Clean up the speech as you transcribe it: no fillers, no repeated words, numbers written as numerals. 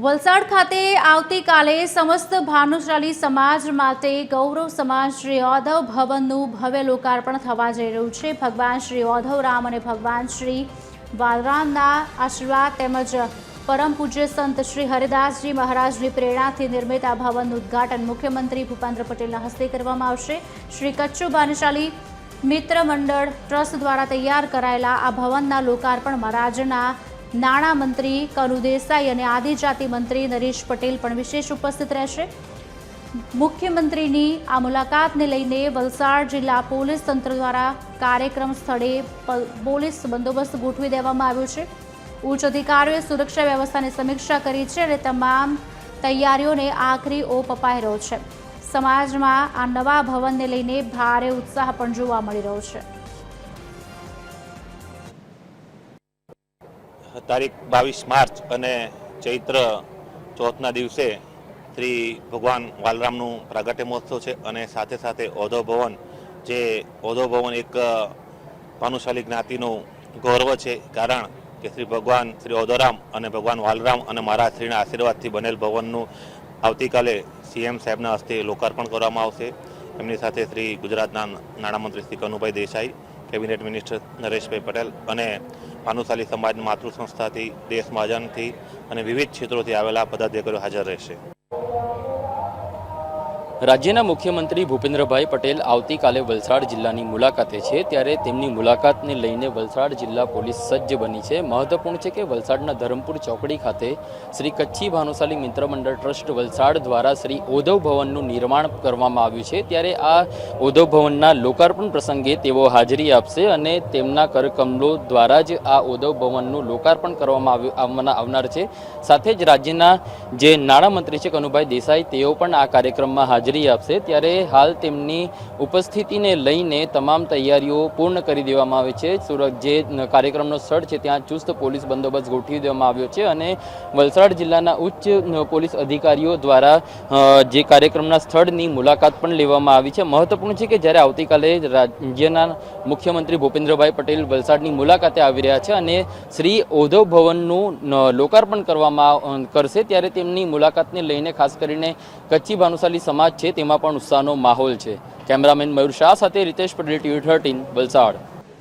વલસાડ ખાતે આવતીકાલે સમસ્ત ભાનુશાલી સમાજ માટે ગૌરવ સમાજ શ્રી યાદવ ભવનનું ભવ્ય લોકાર્પણ થવા જઈ રહ્યું છે। ભગવાન શ્રી યાદવ રામ અને ભગવાન શ્રી વાલરામના આશીર્વાદ તેમજ પરમ પૂજ્ય સંત શ્રી હરિદાસજી મહારાજની પ્રેરણાથી નિર્મિત આ ભવનનું ઉદ્ઘાટન મુખ્યમંત્રી ભૂપેન્દ્ર પટેલના હસ્તે કરવામાં આવશે। શ્રી કચ્છ ભાનુશાલી મિત્ર મંડળ ટ્રસ્ટ દ્વારા તૈયાર કરાયેલા આ ભવનના લોકાર્પણમાં રાજ્યના નાણાં મંત્રી કનુ દેસાઈ અને આદિજાતિ મંત્રી નરેશ પટેલ પણ વિશેષ ઉપસ્થિત રહેશે। મુખ્યમંત્રીની આ મુલાકાતને લઈને વલસાડ જિલ્લા પોલીસ તંત્ર દ્વારા કાર્યક્રમ સ્થળે પોલીસ બંદોબસ્ત ગોઠવી દેવામાં આવ્યો છે। ઉચ્ચ અધિકારીઓએ સુરક્ષા વ્યવસ્થાની સમીક્ષા કરી છે અને તમામ તૈયારીઓને આખરી ઓપ અપાઈ રહ્યો છે। સમાજમાં આ નવા ભવનને લઈને ભારે ઉત્સાહ પણ જોવા મળી રહ્યો છે। તારીખ 22 માર્ચ અને ચૈત્ર ચોથના દિવસે શ્રી ભગવાન વાલરામનું પ્રાગટ્ય મહોત્સવ છે અને સાથે સાથે યાદવ ભવન જે યાદવ ભવન એક ભાનુશાલી જ્ઞાતિનું ગૌરવ છે। કારણ કે શ્રી ભગવાન શ્રી યાદવરામ અને ભગવાન વાલરામ અને મહારાજ શ્રીના આશીર્વાદથી બનેલ ભવનનું આવતીકાલે સીએમ સાહેબના હસ્તે લોકાર્પણ કરવામાં આવશે। એમની સાથે શ્રી ગુજરાતના નાણામંત્રી શ્રી કનુભાઈ દેસાઈ, કેબિનેટ મિનિસ્ટર નરેશભાઈ પટેલ અને ભાનુશાલી સમાજ માતૃ સંસ્થાથી, દેશ મહાજનથી અને વિવિધ ક્ષેત્રોથી આવેલા પદાધિકારીઓ હાજર રહેશે। રાજ્યના મુખ્યમંત્રી ભૂપેન્દ્રભાઈ પટેલ આવતીકાલે વલસાડ જિલ્લાની મુલાકાતે છે, ત્યારે તેમની મુલાકાતને લઈને વલસાડ જિલ્લા પોલીસ સજ્જ બની છે। મહત્વપૂર્ણ છે કે વલસાડના ધરમપુર ચોકડી ખાતે શ્રી કચ્છી ભાનુશાલી મિત્ર મંડળ ટ્રસ્ટ વલસાડ દ્વારા શ્રી યાદવ ભવનનું નિર્માણ કરવામાં આવ્યું છે। ત્યારે આ યાદવ ભવનના લોકાર્પણ પ્રસંગે તેઓ હાજરી આપશે અને તેમના કરકમલો દ્વારા જ આ યાદવ ભવનનું લોકાર્પણ કરવામાં આવનાર છે। સાથે જ રાજ્યના જે નાણામંત્રી છે કનુભાઈ દેસાઈ, તેઓ પણ આ કાર્યક્રમમાં હાજરી આપશે। ત્યારે હાલ તેમની ઉપસ્થિતિને લઈને તમામ તૈયારીઓ પૂર્ણ કરી દેવામાં આવે છે। સુરત જે કાર્યક્રમનો સ્થળ છે ત્યાં ચુસ્ત પોલીસ બંદોબસ્ત ગોઠવી દેવામાં આવ્યો છે અને વલસાડ જિલ્લાના ઉચ્ચ પોલીસ અધિકારીઓ દ્વારા જે કાર્યક્રમના સ્થળની મુલાકાત પણ લેવામાં આવી છે। મહત્વપૂર્ણ છે કે જ્યારે આવતીકાલે રાજ્યના મુખ્યમંત્રી ભૂપેન્દ્રભાઈ પટેલ વલસાડની મુલાકાતે આવી રહ્યા છે અને શ્રી યાદવ ભવનનું લોકાર્પણ કરવામાં કરશે, ત્યારે તેમની મુલાકાતને લઈને ખાસ કરીને કચ્છી ભાનુશાલી સમાજ છે તેમાં પણ ઉત્સાહનો માહોલ છે। કેમેરામેન મયુર શાહ સાથે રિતેશ પટેલ, TV 13 વલસાડ।